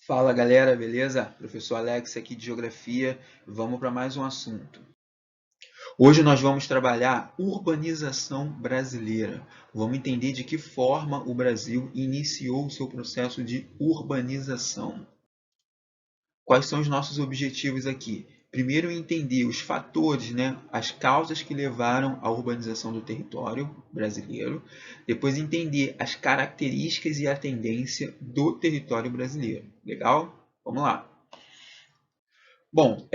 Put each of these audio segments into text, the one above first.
Fala galera, beleza? Professor Alex aqui de Geografia. Vamos para mais um assunto. Hoje nós vamos trabalhar urbanização brasileira. Vamos entender de que forma o Brasil iniciou o seu processo de urbanização. Quais são os nossos objetivos aqui? Primeiro, entender os fatores, né, as causas que levaram à urbanização do território brasileiro. Depois, entender as características e a tendência do território brasileiro. Legal? Vamos lá. Bom,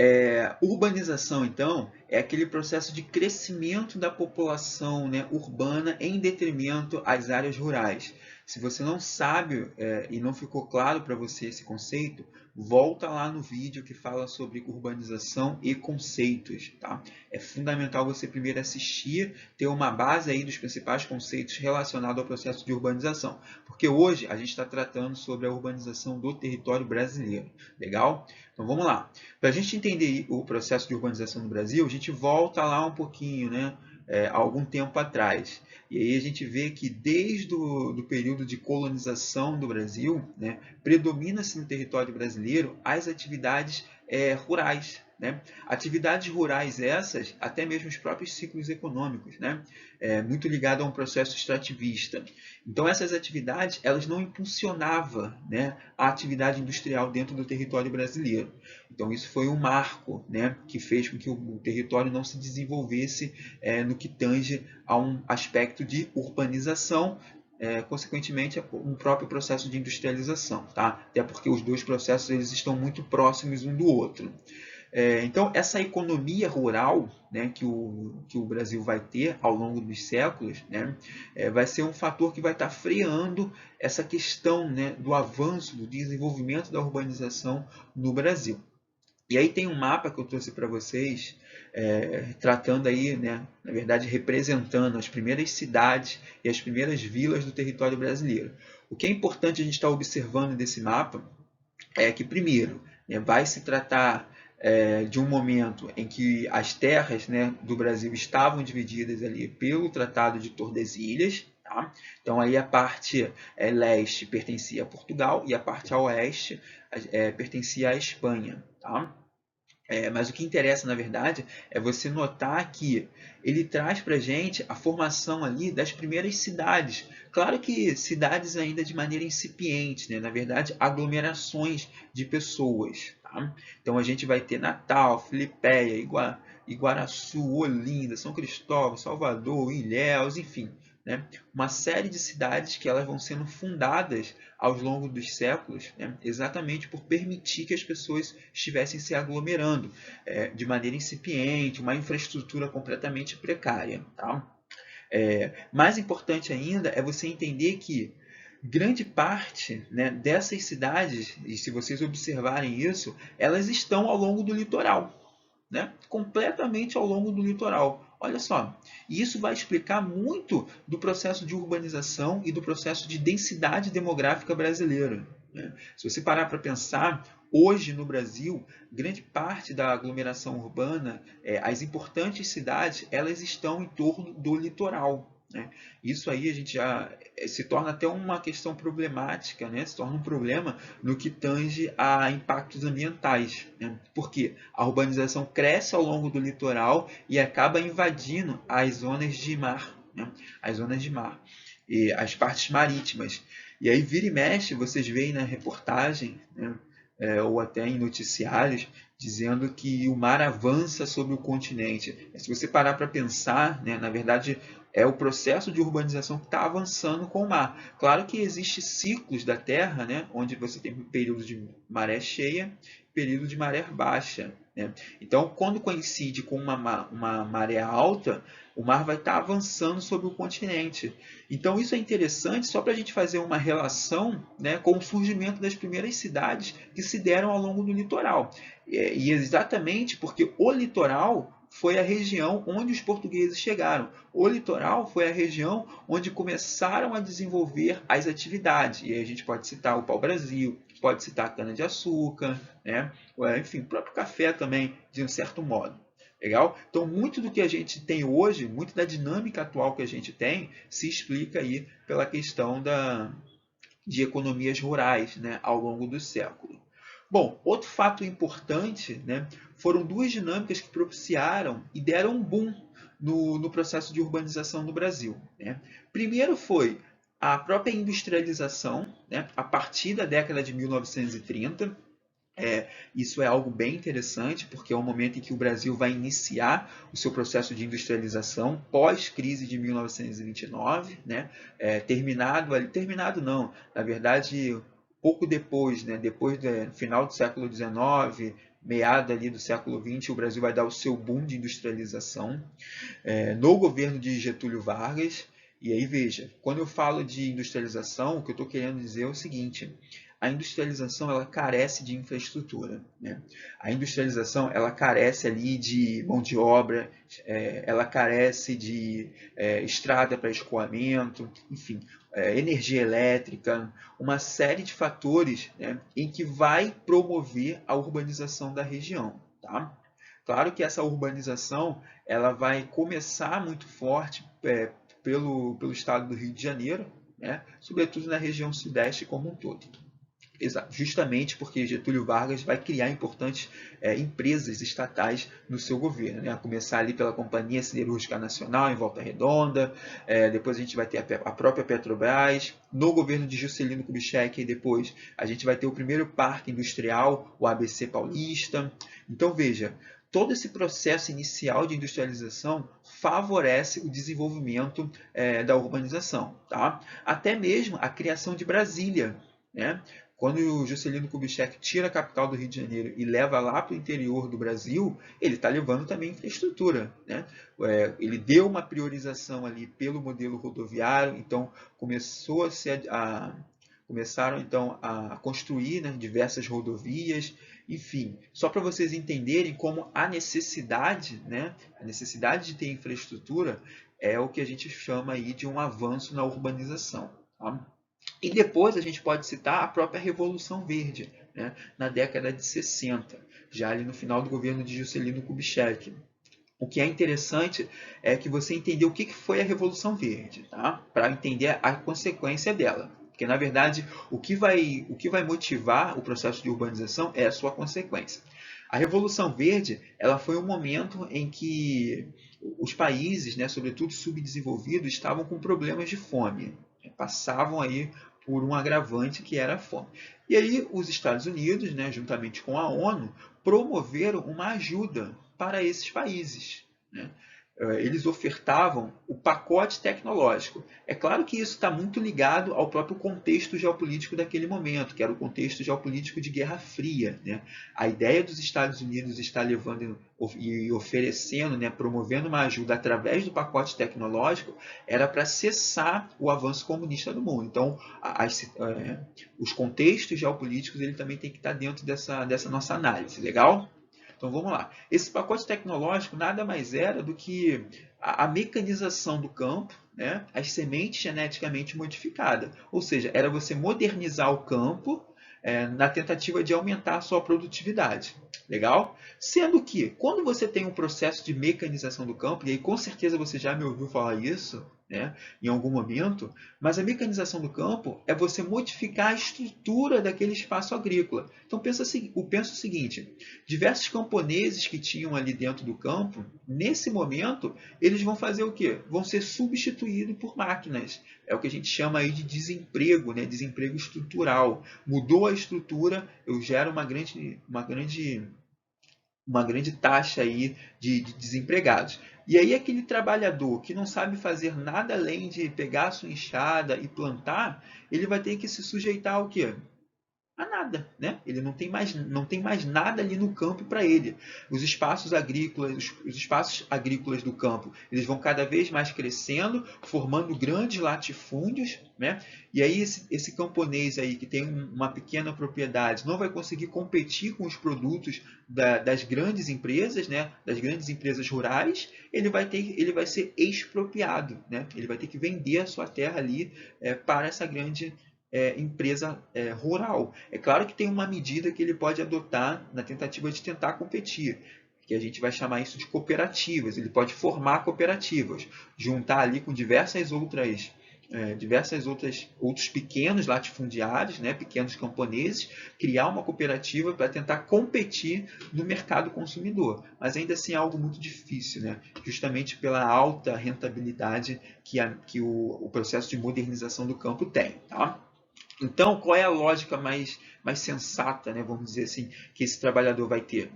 urbanização, então, é aquele processo de crescimento da população, né, urbana em detrimento às áreas rurais. Se você não sabe e não ficou claro para você esse conceito, volta lá no vídeo que fala sobre urbanização e conceitos. Tá? É fundamental você primeiro assistir, ter uma base aí dos principais conceitos relacionados ao processo de urbanização, porque hoje a gente está tratando sobre a urbanização do território brasileiro. Legal? Então vamos lá. Para a gente entender o processo de urbanização no Brasil, a gente volta lá um pouquinho, né? Algum tempo atrás. E aí a gente vê que desde o período de colonização do Brasil, né, predomina-se no território brasileiro as atividades rurais. Né? Atividades rurais essas, até mesmo os próprios ciclos econômicos, né? Muito ligado a um processo extrativista. Então essas atividades elas não impulsionavam, né, a atividade industrial dentro do território brasileiro. Então isso foi um marco, né, que fez com que o território não se desenvolvesse no que tange a um aspecto de urbanização, consequentemente um próprio processo de industrialização, tá? Até porque os dois processos eles estão muito próximos um do outro. Então, essa economia rural, né, que o Brasil vai ter ao longo dos séculos, né, vai ser um fator que vai estar freando essa questão, né, do avanço, do desenvolvimento da urbanização no Brasil. E aí tem um mapa que eu trouxe para vocês, tratando aí, né, na verdade, representando as primeiras cidades e as primeiras vilas do território brasileiro. O que é importante a gente estar observando desse mapa é que, primeiro, né, vai se tratar de um momento em que as terras, né, do Brasil estavam divididas ali pelo Tratado de Tordesilhas. Tá? Então, aí a parte leste pertencia a Portugal e a parte a oeste pertencia à Espanha. Tá? Mas o que interessa, na verdade, é você notar que ele traz para a gente a formação ali das primeiras cidades. Claro que cidades ainda de maneira incipiente, né? Na verdade, aglomerações de pessoas. Tá? Então a gente vai ter Natal, Filipéia, Iguaraçu, Olinda, São Cristóvão, Salvador, Ilhéus, enfim. Né? Uma série de cidades que elas vão sendo fundadas ao longo dos séculos, né? Exatamente por permitir que as pessoas estivessem se aglomerando de maneira incipiente, uma infraestrutura completamente precária. Tá? Mais importante ainda é você entender que grande parte, né, dessas cidades, e se vocês observarem isso, elas estão ao longo do litoral, né? Completamente ao longo do litoral. Olha só, e isso vai explicar muito do processo de urbanização e do processo de densidade demográfica brasileira. Né? Se você parar para pensar, hoje no Brasil, grande parte da aglomeração urbana, as importantes cidades, elas estão em torno do litoral. Né? Isso aí a gente já se torna até uma questão problemática, né? Se torna um problema no que tange a impactos ambientais. Né? Porque a urbanização cresce ao longo do litoral e acaba invadindo as zonas de mar, né? As zonas de mar e as partes marítimas. E aí vira e mexe, vocês veem na reportagem, né? Ou até em noticiários, dizendo que o mar avança sobre o continente. Se você parar para pensar, né, na verdade, é o processo de urbanização que está avançando com o mar. Claro que existem ciclos da Terra, né, onde você tem períodos de maré cheia, período de maré baixa. Né? Então, quando coincide com uma maré alta, o mar vai estar avançando sobre o continente. Então, isso é interessante só para a gente fazer uma relação, né, com o surgimento das primeiras cidades que se deram ao longo do litoral. E exatamente porque o litoral foi a região onde os portugueses chegaram. O litoral foi a região onde começaram a desenvolver as atividades. E aí a gente pode citar o pau-brasil, pode citar a cana-de-açúcar, né? Enfim, o próprio café também, de um certo modo. Legal? Então, muito do que a gente tem hoje, muito da dinâmica atual que a gente tem, se explica aí pela questão de economias rurais, né, ao longo do século. Bom, outro fato importante, né, foram duas dinâmicas que propiciaram e deram um boom no processo de urbanização no Brasil, né? Primeiro foi a própria industrialização, né, a partir da década de 1930. Isso é algo bem interessante, porque é o momento em que o Brasil vai iniciar o seu processo de industrialização pós-crise de 1929, né? Terminado não, na verdade, pouco depois, né? Depois do final do século XIX, meado ali do século XX, o Brasil vai dar o seu boom de industrialização no governo de Getúlio Vargas. E aí veja, quando eu falo de industrialização, o que eu estou querendo dizer é o seguinte: a industrialização ela carece de infraestrutura, né? A industrialização ela carece ali de mão de obra, ela carece de estrada para escoamento, enfim, energia elétrica, uma série de fatores, né, em que vai promover a urbanização da região, tá? Claro que essa urbanização ela vai começar muito forte pelo estado do Rio de Janeiro, né? Sobretudo na região sudeste como um todo. Justamente porque Getúlio Vargas vai criar importantes empresas estatais no seu governo, né? A começar ali pela Companhia Siderúrgica Nacional, em Volta Redonda, depois a gente vai ter a própria Petrobras, no governo de Juscelino Kubitschek, e depois a gente vai ter o primeiro parque industrial, o ABC Paulista. Então veja, todo esse processo inicial de industrialização favorece o desenvolvimento da urbanização, tá? Até mesmo a criação de Brasília, né? Quando o Juscelino Kubitschek tira a capital do Rio de Janeiro e leva lá para o interior do Brasil, ele está levando também infraestrutura, né? Ele deu uma priorização ali pelo modelo rodoviário, então começaram então a construir, né, diversas rodovias, enfim, só para vocês entenderem como a necessidade, né, a necessidade de ter infraestrutura é o que a gente chama aí de um avanço na urbanização, tá? E depois a gente pode citar a própria Revolução Verde, né, na década de 60, já ali no final do governo de Juscelino Kubitschek. O que é interessante é que você entender o que foi a Revolução Verde, tá? Para entender a consequência dela. Porque, na verdade, o que vai motivar o processo de urbanização é a sua consequência. A Revolução Verde ela foi um momento em que os países, né, sobretudo subdesenvolvidos, estavam com problemas de fome. Passavam aí por um agravante que era a fome. E aí os Estados Unidos, né, juntamente com a ONU, promoveram uma ajuda para esses países, né? Eles ofertavam o pacote tecnológico. É claro que isso está muito ligado ao próprio contexto geopolítico daquele momento, que era o contexto geopolítico de Guerra Fria, né? A ideia dos Estados Unidos estar levando e oferecendo, né, promovendo uma ajuda através do pacote tecnológico, era para cessar o avanço comunista do mundo. Então, os contextos geopolíticos ele também tem que estar dentro dessa nossa análise, legal? Então vamos lá. Esse pacote tecnológico nada mais era do que a mecanização do campo, né? As sementes geneticamente modificadas. Ou seja, era você modernizar o campo na tentativa de aumentar a sua produtividade. Legal? Sendo que, quando você tem um processo de mecanização do campo, e aí com certeza você já me ouviu falar isso, né, em algum momento, mas a mecanização do campo é você modificar a estrutura daquele espaço agrícola. Então pensa o seguinte, diversos camponeses que tinham ali dentro do campo, nesse momento, eles vão fazer o quê? Vão ser substituídos por máquinas. É o que a gente chama aí de desemprego, né? Desemprego estrutural. Mudou a estrutura, eu gero uma grande taxa aí de desempregados. E aí aquele trabalhador que não sabe fazer nada além de pegar a sua enxada e plantar, ele vai ter que se sujeitar ao quê? A nada, né? Ele não tem mais nada ali no campo para ele. Os espaços agrícolas do campo, eles vão cada vez mais crescendo, formando grandes latifúndios, né? E aí esse camponês aí que tem uma pequena propriedade não vai conseguir competir com os produtos das grandes empresas, né? Das grandes empresas rurais, ele vai ser expropriado, né? Ele vai ter que vender a sua terra ali para essa grande empresa rural. É claro que tem uma medida que ele pode adotar na tentativa de tentar competir, que a gente vai chamar isso de cooperativas. Ele pode formar cooperativas, juntar ali com diversas outras diversas outros pequenos latifundiários, né, pequenos camponeses, criar uma cooperativa para tentar competir no mercado consumidor. Mas ainda assim é algo muito difícil, né, justamente pela alta rentabilidade que o processo de modernização do campo tem. Tá? Então, qual é a lógica mais sensata, né, vamos dizer assim, que esse trabalhador vai ter?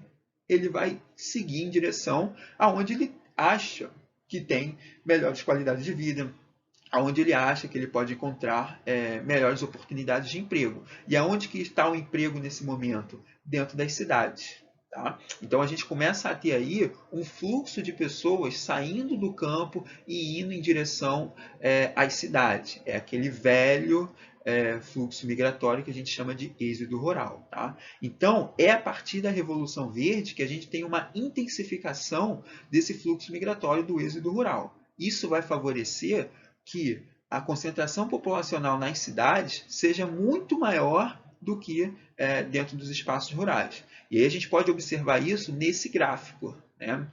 Ele vai seguir em direção aonde ele acha que tem melhores qualidades de vida, aonde ele acha que ele pode encontrar melhores oportunidades de emprego. E aonde que está o emprego nesse momento? Dentro das cidades. Tá? Então a gente começa a ter aí um fluxo de pessoas saindo do campo e indo em direção às cidades. É aquele velho fluxo migratório que a gente chama de êxodo rural. Tá? Então é a partir da Revolução Verde que a gente tem uma intensificação desse fluxo migratório do êxodo rural. Isso vai favorecer que a concentração populacional nas cidades seja muito maior do que dentro dos espaços rurais. E aí a gente pode observar isso nesse gráfico. Né?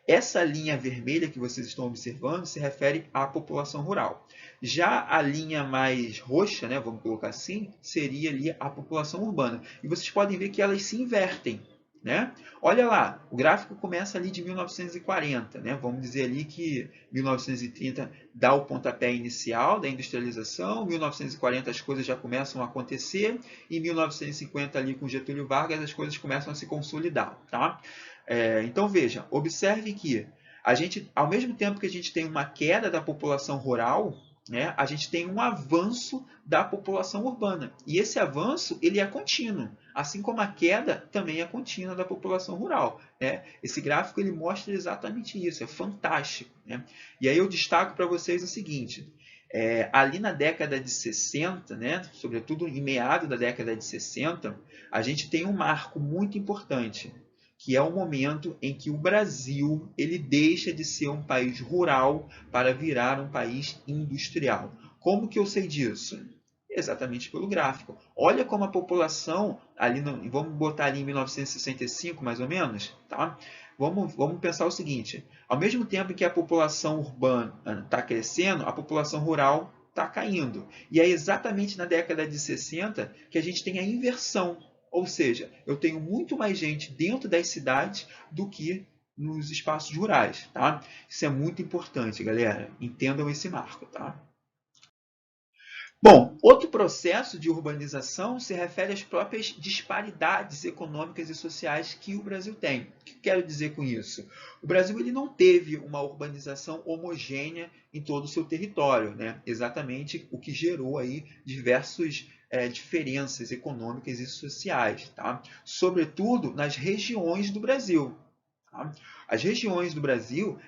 Essa linha vermelha que vocês estão observando se refere à população rural. Já a linha mais roxa, né, vamos colocar assim, seria ali a população urbana. E vocês podem ver que elas se invertem. Né? Olha lá, o gráfico começa ali de 1940, né? Vamos dizer ali que 1930 dá o pontapé inicial da industrialização, 1940 as coisas já começam a acontecer, e 1950 ali com Getúlio Vargas as coisas começam a se consolidar. Tá? Então veja, observe que a gente, ao mesmo tempo que a gente tem uma queda da população rural, né, a gente tem um avanço da população urbana. E esse avanço ele é contínuo, assim como a queda também é contínua da população rural. Né? Esse gráfico ele mostra exatamente isso, é fantástico. Né? E aí eu destaco para vocês o seguinte, ali na década de 60, né, sobretudo em meados da década de 60, a gente tem um marco muito importante, que é o momento em que o Brasil ele deixa de ser um país rural para virar um país industrial. Como que eu sei disso? Exatamente pelo gráfico. Olha como a população, vamos botar ali em 1965 mais ou menos, tá? Vamos pensar o seguinte, ao mesmo tempo que a população urbana está crescendo, a população rural está caindo. E é exatamente na década de 60 que a gente tem a inversão. Ou seja, eu tenho muito mais gente dentro das cidades do que nos espaços rurais. Tá? Isso é muito importante, galera. Entendam esse marco. Tá? Bom, outro processo de urbanização se refere às próprias disparidades econômicas e sociais que o Brasil tem. O que quero dizer com isso? O Brasil ele não teve uma urbanização homogênea em todo o seu território, né? Exatamente o que gerou aí diversas diferenças econômicas e sociais, tá? Sobretudo nas regiões do Brasil. Tá? As regiões do Brasil,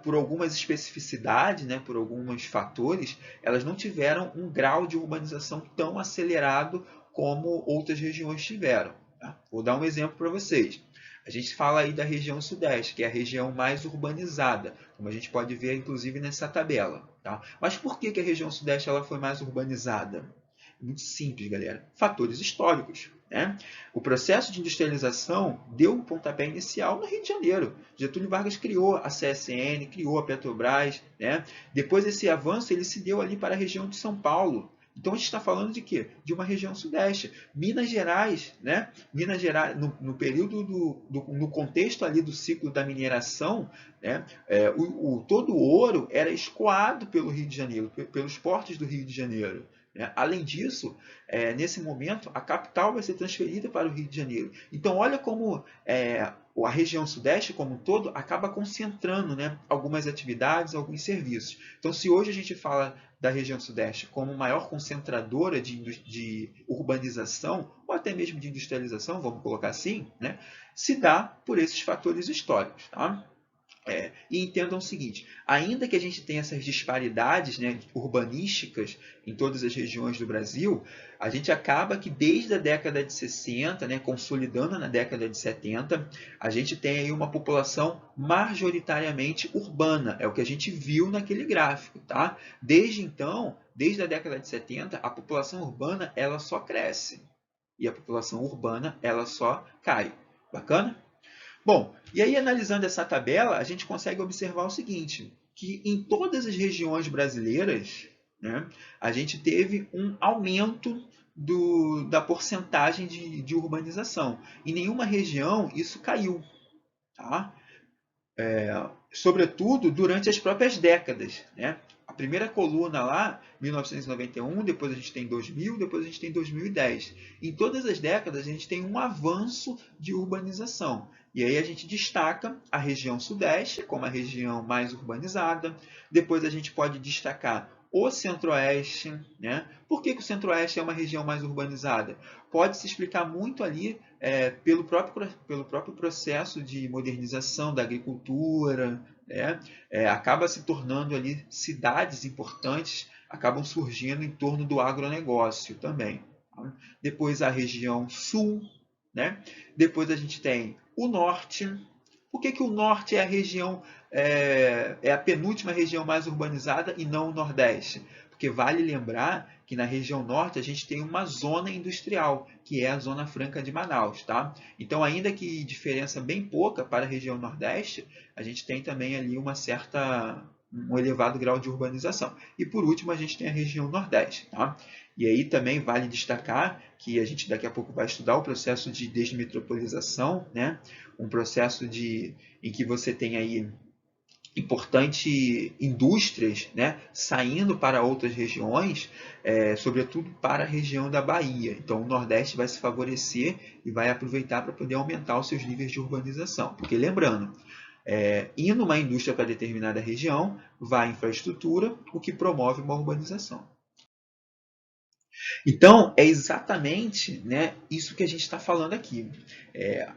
por algumas especificidades, né, por alguns fatores, elas não tiveram um grau de urbanização tão acelerado como outras regiões tiveram. Tá? Vou dar um exemplo para vocês. A gente fala aí da região sudeste, que é a região mais urbanizada, como a gente pode ver inclusive nessa tabela. Tá? Mas por que a região sudeste ela foi mais urbanizada? Muito simples, galera. Fatores históricos. Né? O processo de industrialização deu um pontapé inicial no Rio de Janeiro. Getúlio Vargas criou a CSN, criou a Petrobras. Né? Depois esse avanço ele se deu ali para a região de São Paulo. Então a gente está falando de quê? De uma região sudeste. Minas Gerais, né? Minas Gerais, no período no contexto ali do ciclo da mineração, né? Todo o ouro era escoado pelo Rio de Janeiro, pelos portos do Rio de Janeiro. Além disso, nesse momento, a capital vai ser transferida para o Rio de Janeiro. Então, olha como a região sudeste como um todo acaba concentrando, né, algumas atividades, alguns serviços. Então, se hoje a gente fala da região sudeste como maior concentradora de urbanização, ou até mesmo de industrialização, vamos colocar assim, né, se dá por esses fatores históricos. Tá? E entendam o seguinte, ainda que a gente tenha essas disparidades, né, urbanísticas em todas as regiões do Brasil, a gente acaba que desde a década de 60, né, consolidando na década de 70, a gente tem aí uma população majoritariamente urbana, é o que a gente viu naquele gráfico. Tá? Desde então, desde a década de 70, a população urbana ela só cresce e a população urbana ela só cai. Bacana? Bom, e aí analisando essa tabela, a gente consegue observar o seguinte, que em todas as regiões brasileiras, né, a gente teve um aumento da porcentagem de urbanização. Em nenhuma região isso caiu, tá? Sobretudo durante as próprias décadas, né? A primeira coluna lá, 1991, depois a gente tem 2000, depois a gente tem 2010. Em todas as décadas a gente tem um avanço de urbanização. E aí a gente destaca a região sudeste como a região mais urbanizada. Depois a gente pode destacar o centro-oeste, né? Por que o centro-oeste é uma região mais urbanizada? Pode se explicar muito ali pelo próprio processo de modernização da agricultura, né? Acaba se tornando ali cidades importantes, acabam surgindo em torno do agronegócio também. Tá? Depois a região sul, né? Depois a gente tem o norte. Por que o norte é a região, é a penúltima região mais urbanizada e não o nordeste? Porque vale lembrar que na região norte a gente tem uma zona industrial, que é a Zona Franca de Manaus, tá? Então, ainda que diferença bem pouca para a região nordeste, a gente tem também ali um elevado grau de urbanização. E por último, a gente tem a região nordeste, tá? E aí também vale destacar que a gente daqui a pouco vai estudar o processo de desmetropolização, né? Um processo em que você tem aí importantes indústrias, né, saindo para outras regiões, sobretudo para a região da Bahia. Então, o Nordeste vai se favorecer e vai aproveitar para poder aumentar os seus níveis de urbanização. Porque, lembrando, indo uma indústria para determinada região, vai a infraestrutura, o que promove uma urbanização. Então, é exatamente, né, isso que a gente está falando aqui.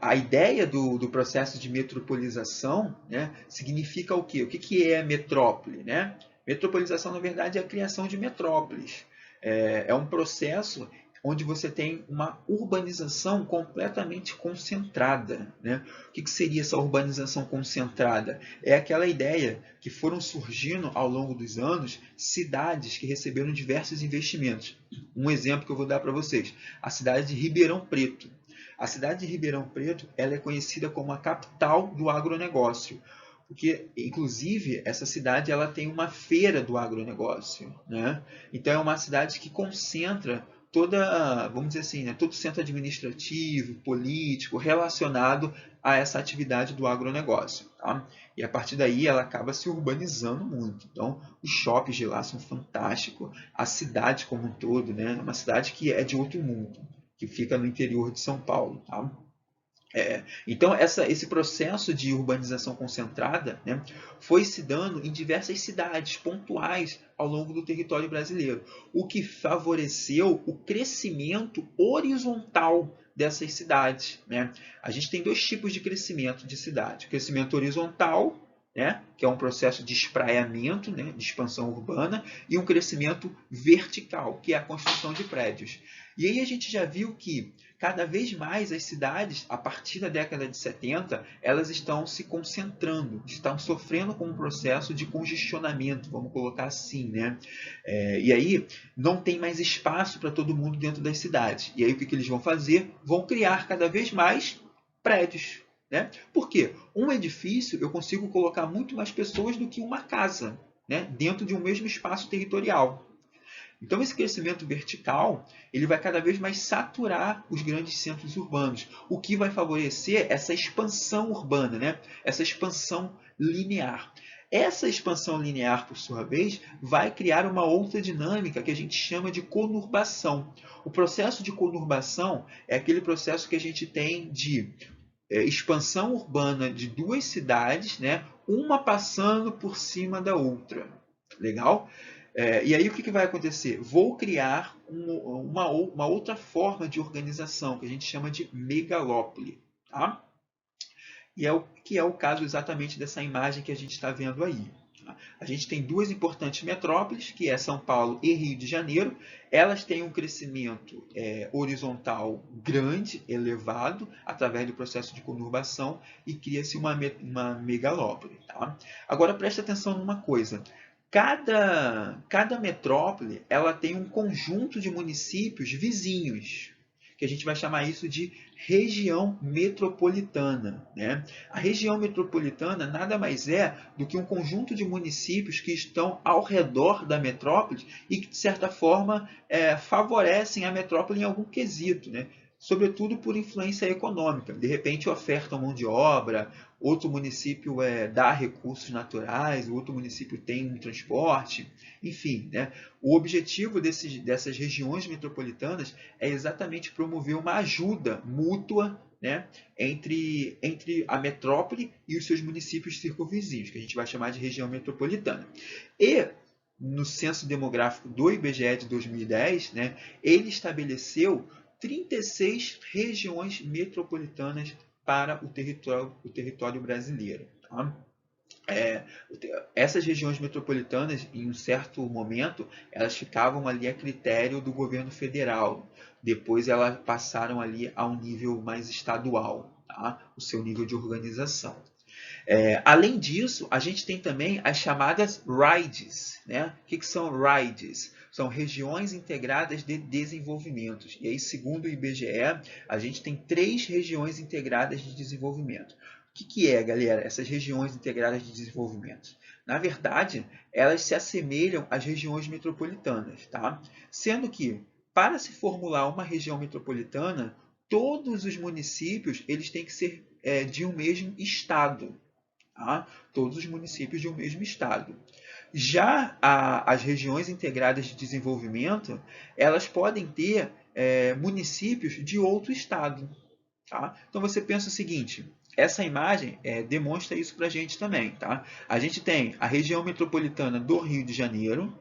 A ideia do processo de metropolização, né, significa o quê? O que é metrópole? Né? Metropolização, na verdade, é a criação de metrópoles. É um processo onde você tem uma urbanização completamente concentrada. Né? O que seria essa urbanização concentrada? É aquela ideia que foram surgindo ao longo dos anos cidades que receberam diversos investimentos. Um exemplo que eu vou dar para vocês, a cidade de Ribeirão Preto. A cidade de Ribeirão Preto ela é conhecida como a capital do agronegócio, porque, inclusive, essa cidade ela tem uma feira do agronegócio. Né? Então, é uma cidade que concentra toda, vamos dizer assim, né, todo o centro administrativo, político, relacionado a essa atividade do agronegócio. Tá? E a partir daí ela acaba se urbanizando muito. Então, os shoppings de lá são fantásticos, a cidade como um todo, né, é uma cidade que é de outro mundo, que fica no interior de São Paulo. Tá? Então, esse processo de urbanização concentrada, né, foi se dando em diversas cidades pontuais ao longo do território brasileiro, o que favoreceu o crescimento horizontal dessas cidades. Né? A gente tem dois tipos de crescimento de cidade: o crescimento horizontal, né, que é um processo de espraiamento, né, de expansão urbana, e um crescimento vertical, que é a construção de prédios. E aí a gente já viu que cada vez mais as cidades, a partir da década de 70, elas estão se concentrando, estão sofrendo com um processo de congestionamento, vamos colocar assim, né? E aí não tem mais espaço para todo mundo dentro das cidades. E aí o que eles vão fazer? Vão criar cada vez mais prédios. Né? Por quê? Um edifício eu consigo colocar muito mais pessoas do que uma casa, né? Dentro de um mesmo espaço territorial. Então, esse crescimento vertical ele vai cada vez mais saturar os grandes centros urbanos, o que vai favorecer essa expansão urbana, né? Essa expansão linear. Essa expansão linear, por sua vez, vai criar uma outra dinâmica que a gente chama de conurbação. O processo de conurbação é aquele processo que a gente tem de expansão urbana de duas cidades, né? Uma passando por cima da outra. Legal? E aí o que vai acontecer? Vou criar uma outra forma de organização que a gente chama de megalópole. Tá? E é o que é o caso exatamente dessa imagem que a gente está vendo aí. Tá? A gente tem duas importantes metrópoles, que é São Paulo e Rio de Janeiro. Elas têm um crescimento horizontal grande, elevado, através do processo de conurbação, e cria-se uma megalópole. Tá? Agora preste atenção numa coisa. Cada metrópole ela tem um conjunto de municípios vizinhos. que a gente vai chamar isso de região metropolitana, né? A região metropolitana nada mais é do que um conjunto de municípios que estão ao redor da metrópole e que, de certa forma, favorecem a metrópole em algum quesito, né? Sobretudo por influência econômica. De repente ofertam mão de obra, outro município dá recursos naturais, outro município tem um transporte, enfim, né? O objetivo dessas regiões metropolitanas é exatamente promover uma ajuda mútua, né, entre a metrópole e os seus municípios circunvizinhos, que a gente vai chamar de região metropolitana. E no censo demográfico do IBGE de 2010, né, ele estabeleceu 36 regiões metropolitanas para o território brasileiro. Tá? Essas regiões metropolitanas, em um certo momento, elas ficavam ali a critério do governo federal. Depois elas passaram ali a um nível mais estadual, tá? O seu nível de organização. Além disso, a gente tem também as chamadas RIDES. Né? O que são RIDES? São regiões integradas de desenvolvimento. E aí, segundo o IBGE, a gente tem 3 regiões integradas de desenvolvimento. O que é, galera, essas regiões integradas de desenvolvimento? Na verdade, elas se assemelham às regiões metropolitanas, tá? Sendo que, para se formular uma região metropolitana, todos os municípios eles têm que ser de um mesmo estado. Tá? Todos os municípios de um mesmo estado. Já as regiões integradas de desenvolvimento, elas podem ter municípios de outro estado. Tá? Então você pensa o seguinte, essa imagem demonstra isso para a gente também. Tá? A gente tem a região metropolitana do Rio de Janeiro,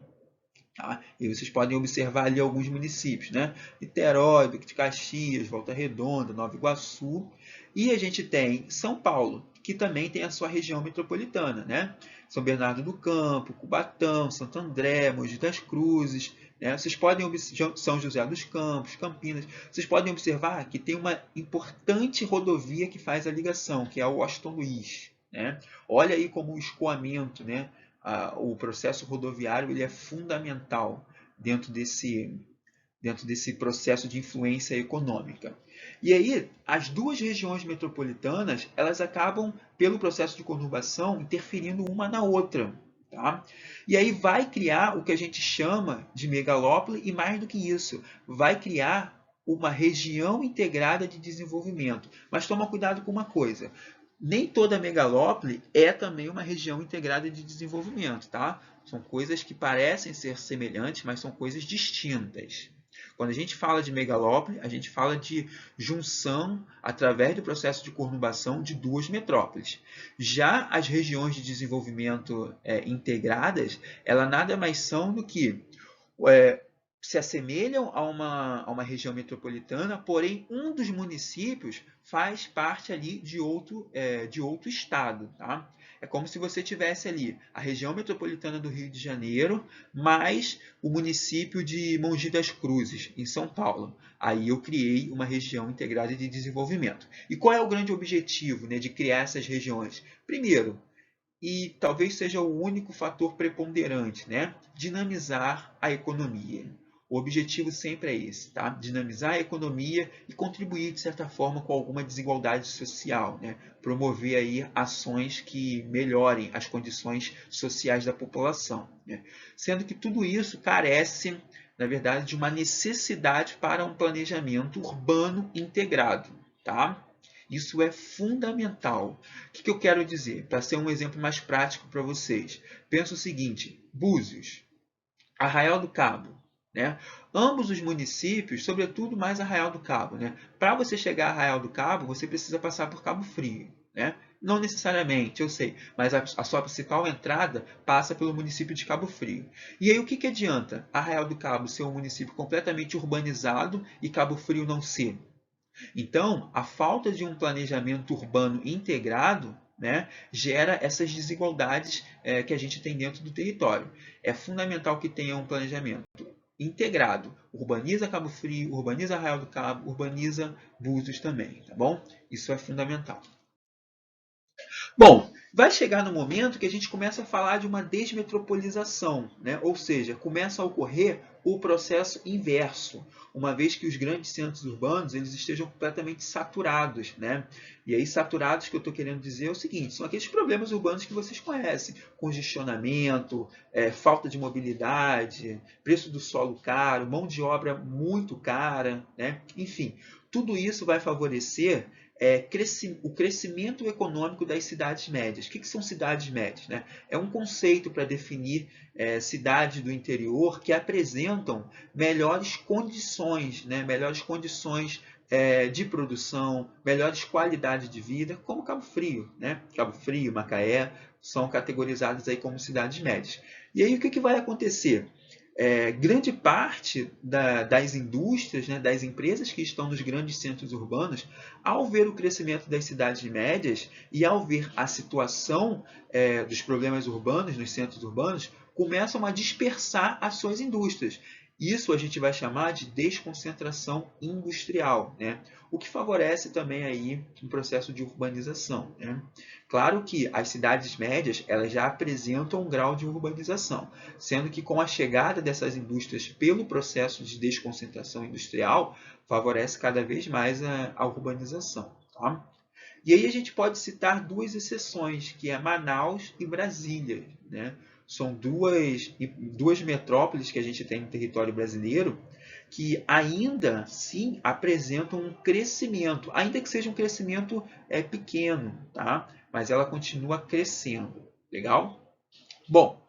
tá? E vocês podem observar ali alguns municípios, né? Niterói, Duque de Caxias, Volta Redonda, Nova Iguaçu. E a gente tem São Paulo, que também tem a sua região metropolitana, né? São Bernardo do Campo, Cubatão, Santo André, Mogi das Cruzes, né? Vocês podem observar São José dos Campos, Campinas. Vocês podem observar que tem uma importante rodovia que faz a ligação, que é o Washington Luiz, né? Olha aí como o escoamento, né? O processo rodoviário ele é fundamental dentro desse processo de influência econômica. E aí, as duas regiões metropolitanas, elas acabam, pelo processo de conurbação, interferindo uma na outra. Tá? E aí vai criar o que a gente chama de megalópole, e mais do que isso, vai criar uma região integrada de desenvolvimento. Mas toma cuidado com uma coisa, nem toda megalópole é também uma região integrada de desenvolvimento. Tá? São coisas que parecem ser semelhantes, mas são coisas distintas. Quando a gente fala de megalópole, a gente fala de junção, através do processo de conurbação, de duas metrópoles. Já as regiões de desenvolvimento integradas, elas nada mais são do que se assemelham a uma região metropolitana, porém um dos municípios faz parte ali de outro estado. Tá? É como se você tivesse ali a região metropolitana do Rio de Janeiro, mais o município de Mogi das Cruzes, em São Paulo. Aí eu criei uma região integrada de desenvolvimento. E qual é o grande objetivo, né, de criar essas regiões? Primeiro, e talvez seja o único fator preponderante, né, dinamizar a economia. O objetivo sempre é esse, tá? Dinamizar a economia e contribuir, de certa forma, com alguma desigualdade social, né? Promover aí ações que melhorem as condições sociais da população, né? Sendo que tudo isso carece, na verdade, de uma necessidade para um planejamento urbano integrado, tá? Isso é fundamental. O que eu quero dizer? Para ser um exemplo mais prático para vocês. Pensa o seguinte, Búzios, Arraial do Cabo, né? Ambos os municípios, sobretudo mais Arraial do Cabo, né? Para você chegar a Arraial do Cabo, você precisa passar por Cabo Frio, né? Não necessariamente, eu sei, mas a sua principal entrada passa pelo município de Cabo Frio. E aí o que adianta Arraial do Cabo ser um município completamente urbanizado e Cabo Frio não ser? Então, a falta de um planejamento urbano integrado, né, gera essas desigualdades que a gente tem dentro do território. É fundamental que tenha um planejamento integrado. Urbaniza Cabo Frio, urbaniza Arraial do Cabo, urbaniza Búzios também, tá bom? Isso é fundamental. Bom, Vai chegar no momento que a gente começa a falar de uma desmetropolização, né? Ou seja, começa a ocorrer o processo inverso, uma vez que os grandes centros urbanos eles estejam completamente saturados, né? E aí saturados que eu estou querendo dizer é o seguinte, são aqueles problemas urbanos que vocês conhecem, congestionamento, falta de mobilidade, preço do solo caro, mão de obra muito cara, né? Enfim, tudo isso vai favorecer o crescimento econômico das cidades médias. O que são cidades médias? Né? É um conceito para definir cidades do interior que apresentam melhores condições, né? Melhores condições de produção, melhores qualidades de vida, como Cabo Frio. Né? Cabo Frio, Macaé, são categorizados aí como cidades médias. E aí o que vai acontecer? Grande parte das indústrias, né, das empresas que estão nos grandes centros urbanos, ao ver o crescimento das cidades médias e ao ver a situação dos problemas urbanos nos centros urbanos, começam a dispersar as suas indústrias. Isso a gente vai chamar de desconcentração industrial, né? O que favorece também aí um processo de urbanização, né? Claro que as cidades médias elas já apresentam um grau de urbanização, sendo que com a chegada dessas indústrias pelo processo de desconcentração industrial, favorece cada vez mais a urbanização. Tá? E aí a gente pode citar duas exceções, que é Manaus e Brasília. Né? São duas metrópoles que a gente tem no território brasileiro que ainda assim apresentam um crescimento, ainda que seja um crescimento pequeno, tá? Mas ela continua crescendo. Legal? Bom,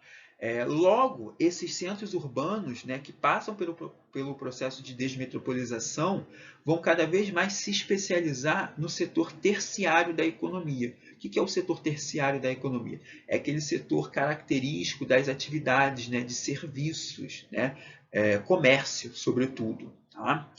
logo, esses centros urbanos, né, que passam pelo processo de desmetropolização vão cada vez mais se especializar no setor terciário da economia. O que é o setor terciário da economia? É aquele setor característico das atividades, né, de serviços, né, comércio, sobretudo. Tá?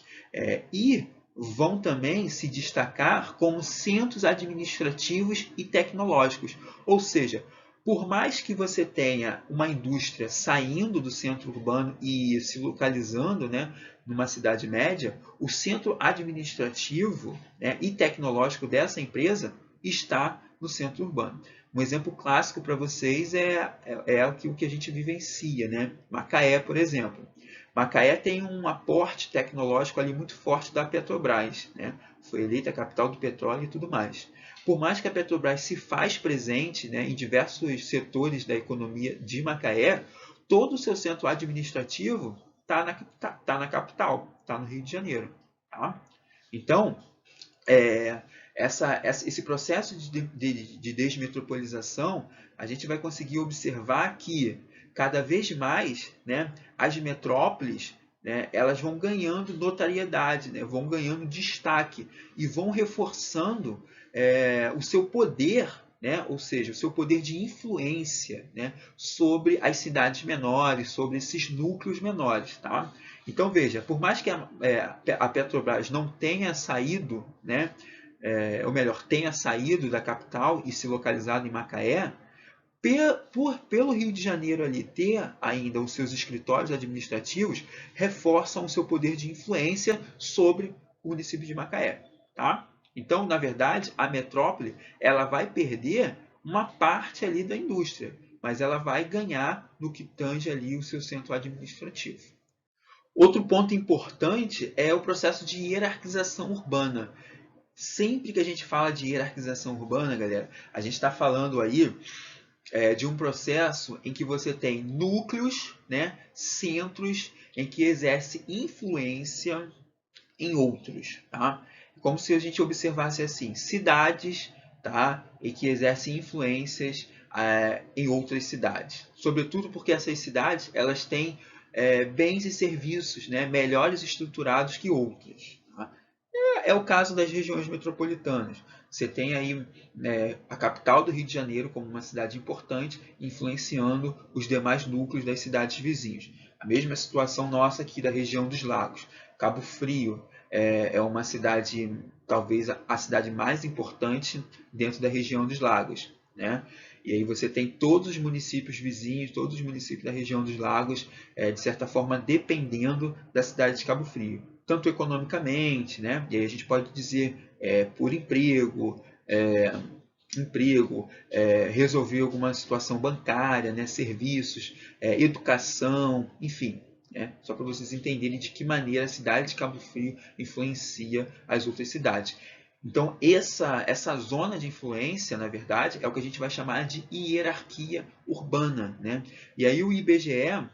E vão também se destacar como centros administrativos e tecnológicos, ou seja, por mais que você tenha uma indústria saindo do centro urbano e se localizando, né, numa cidade média, o centro administrativo, né, e tecnológico dessa empresa está no centro urbano. Um exemplo clássico para vocês é o que a gente vivencia, né? Macaé, por exemplo. Macaé tem um aporte tecnológico ali muito forte da Petrobras, né? Foi eleita a capital do petróleo e tudo mais. Por mais que a Petrobras se faz presente, né, em diversos setores da economia de Macaé, todo o seu centro administrativo está na capital, está no Rio de Janeiro. Tá? Então, esse processo de desmetropolização, a gente vai conseguir observar que cada vez mais, né, as metrópoles, né, elas vão ganhando notariedade, né, vão ganhando destaque e vão reforçando o seu poder, né, ou seja, o seu poder de influência, né, sobre as cidades menores, sobre esses núcleos menores. Tá? Então veja, por mais que a Petrobras não tenha saído, né, ou melhor, tenha saído da capital e se localizado em Macaé, pelo Rio de Janeiro ali ter ainda os seus escritórios administrativos, reforçam o seu poder de influência sobre o município de Macaé. Tá? Então, na verdade, a metrópole ela vai perder uma parte ali da indústria, mas ela vai ganhar no que tange ali o seu centro administrativo. Outro ponto importante é o processo de hierarquização urbana. Sempre que a gente fala de hierarquização urbana, galera, a gente está falando aí de um processo em que você tem núcleos, né, centros em que exerce influência em outros, tá? Como se a gente observasse assim, cidades, tá, e que exercem influências em outras cidades. Sobretudo porque essas cidades elas têm bens e serviços, né, melhores estruturados que outras. Tá? É o caso das regiões metropolitanas. Você tem aí a capital do Rio de Janeiro como uma cidade importante, influenciando os demais núcleos das cidades vizinhas. A mesma situação nossa aqui da região dos lagos. Cabo Frio é uma cidade, talvez a cidade mais importante dentro da região dos lagos. Né? E aí você tem todos os municípios vizinhos, todos os municípios da região dos lagos, de certa forma, dependendo da cidade de Cabo Frio. Tanto economicamente, né? E aí a gente pode dizer por emprego, emprego, resolver alguma situação bancária, né, serviços, educação, enfim. Só para vocês entenderem de que maneira a cidade de Cabo Frio influencia as outras cidades. Então, essa zona de influência, na verdade, é o que a gente vai chamar de hierarquia urbana, né? E aí o IBGE,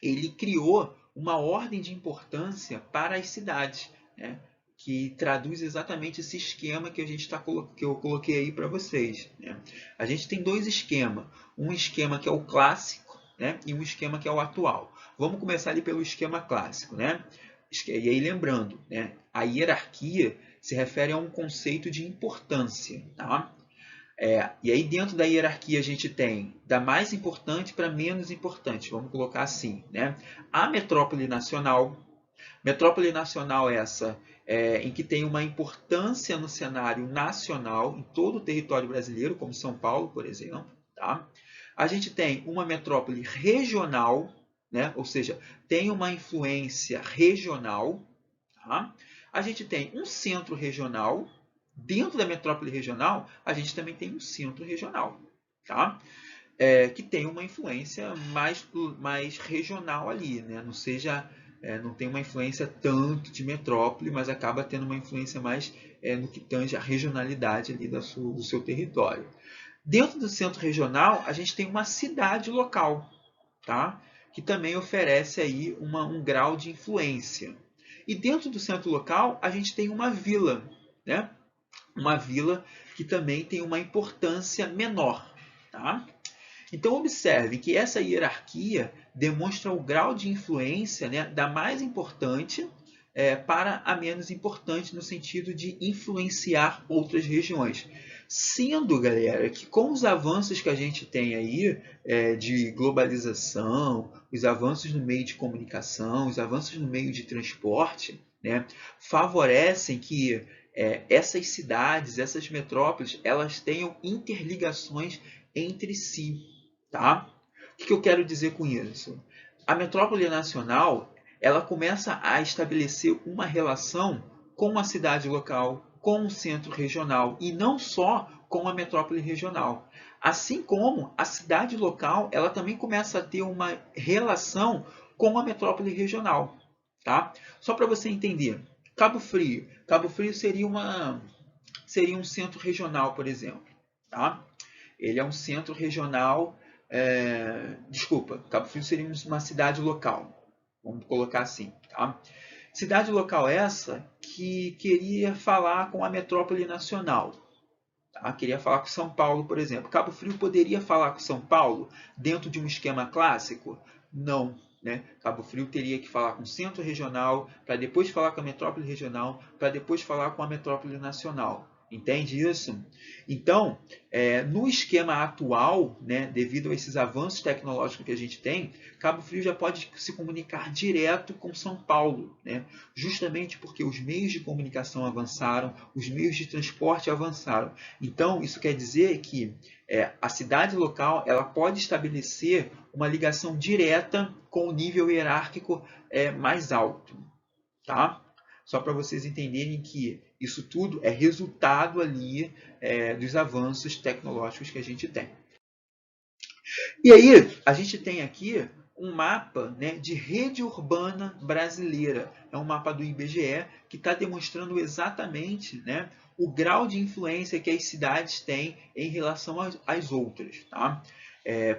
ele criou uma ordem de importância para as cidades, né? Que traduz exatamente esse esquema que que eu coloquei aí para vocês, né? A gente tem dois esquemas, um esquema que é o clássico, né? E um esquema que é o atual. Vamos começar ali pelo esquema clássico, né? E aí lembrando, né? A hierarquia se refere a um conceito de importância, tá? E aí dentro da hierarquia a gente tem da mais importante para menos importante, vamos colocar assim, né? A metrópole nacional essa em que tem uma importância no cenário nacional em todo o território brasileiro, como São Paulo, por exemplo, tá? A gente tem uma metrópole regional, né? Ou seja, tem uma influência regional, tá? A gente tem um centro regional. Dentro da metrópole regional, a gente também tem um centro regional, tá? Que tem uma influência mais regional ali, né? Não tem uma influência tanto de metrópole, mas acaba tendo uma influência mais no que tange a regionalidade ali do seu território. Dentro do centro regional, a gente tem uma cidade local, tá? Que também oferece aí um grau de influência. E dentro do centro local, a gente tem uma vila, né? Uma vila que também tem uma importância menor, tá? Então, observe que essa hierarquia demonstra o grau de influência, né, da mais importante para a menos importante, no sentido de influenciar outras regiões. Sendo, galera, que com os avanços que a gente tem aí de globalização, os avanços no meio de comunicação, os avanços no meio de transporte, né, favorecem que essas cidades, essas metrópoles, elas tenham interligações entre si. Tá? O que eu quero dizer com isso? A metrópole nacional ela começa a estabelecer uma relação com a cidade local, com o centro regional e não só com a metrópole regional. Assim como a cidade local ela também começa a ter uma relação com a metrópole regional. Tá? Só para você entender, Cabo Frio. Cabo Frio seria um centro regional, por exemplo. Tá? Ele é um centro regional. Desculpa, Cabo Frio seria uma cidade local. Vamos colocar assim. Tá? Cidade local essa que queria falar com a metrópole nacional. Tá? Queria falar com São Paulo, por exemplo. Cabo Frio poderia falar com São Paulo dentro de um esquema clássico? Não. Né? Cabo Frio teria que falar com o centro regional, para depois falar com a metrópole regional, para depois falar com a metrópole nacional. Entende isso? Então, no esquema atual, né, devido a esses avanços tecnológicos que a gente tem, Cabo Frio já pode se comunicar direto com São Paulo, né? Justamente porque os meios de comunicação avançaram, os meios de transporte avançaram. Então, isso quer dizer que a cidade local ela pode estabelecer uma ligação direta com o nível hierárquico mais alto. Tá? Só para vocês entenderem que isso tudo é resultado ali dos avanços tecnológicos que a gente tem. E aí, a gente tem aqui um mapa, né, de rede urbana brasileira. É um mapa do IBGE que está demonstrando exatamente, né, o grau de influência que as cidades têm em relação às outras. Tá?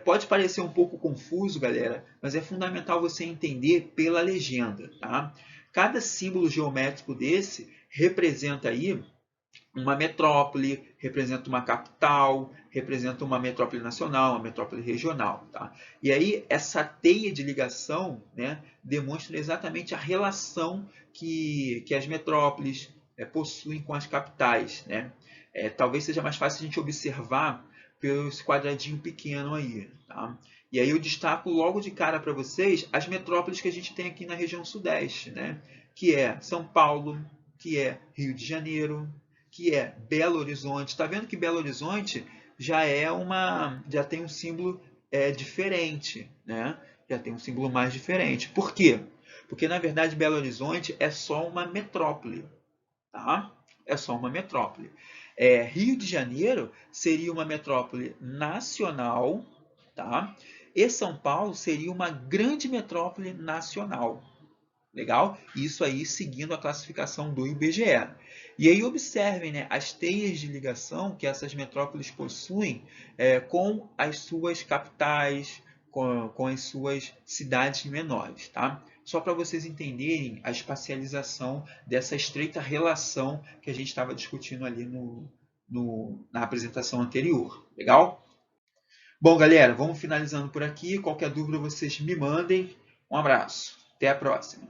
Pode parecer um pouco confuso, galera, mas é fundamental você entender pela legenda. Tá? Cada símbolo geométrico desse representa aí uma metrópole, representa uma capital, representa uma metrópole nacional, uma metrópole regional. Tá? E aí essa teia de ligação, né, demonstra exatamente a relação que as metrópoles possuem com as capitais. Né? Talvez seja mais fácil a gente observar pelo esse quadradinho pequeno aí. Tá? E aí eu destaco logo de cara para vocês as metrópoles que a gente tem aqui na região sudeste, né? Que é São Paulo, que é Rio de Janeiro, que é Belo Horizonte. Está vendo que Belo Horizonte já tem um símbolo diferente, né? Já tem um símbolo mais diferente. Por quê? Porque na verdade Belo Horizonte é só uma metrópole, tá? é só uma metrópole. Rio de Janeiro seria uma metrópole nacional, tá? E São Paulo seria uma grande metrópole nacional. Legal? Isso aí seguindo a classificação do IBGE. E aí observem, né, as teias de ligação que essas metrópoles possuem com as suas capitais, com as suas cidades menores. Tá? Só para vocês entenderem a espacialização dessa estreita relação que a gente estava discutindo ali na apresentação anterior. Legal? Bom, galera, vamos finalizando por aqui. Qualquer dúvida vocês me mandem. Um abraço. Até a próxima.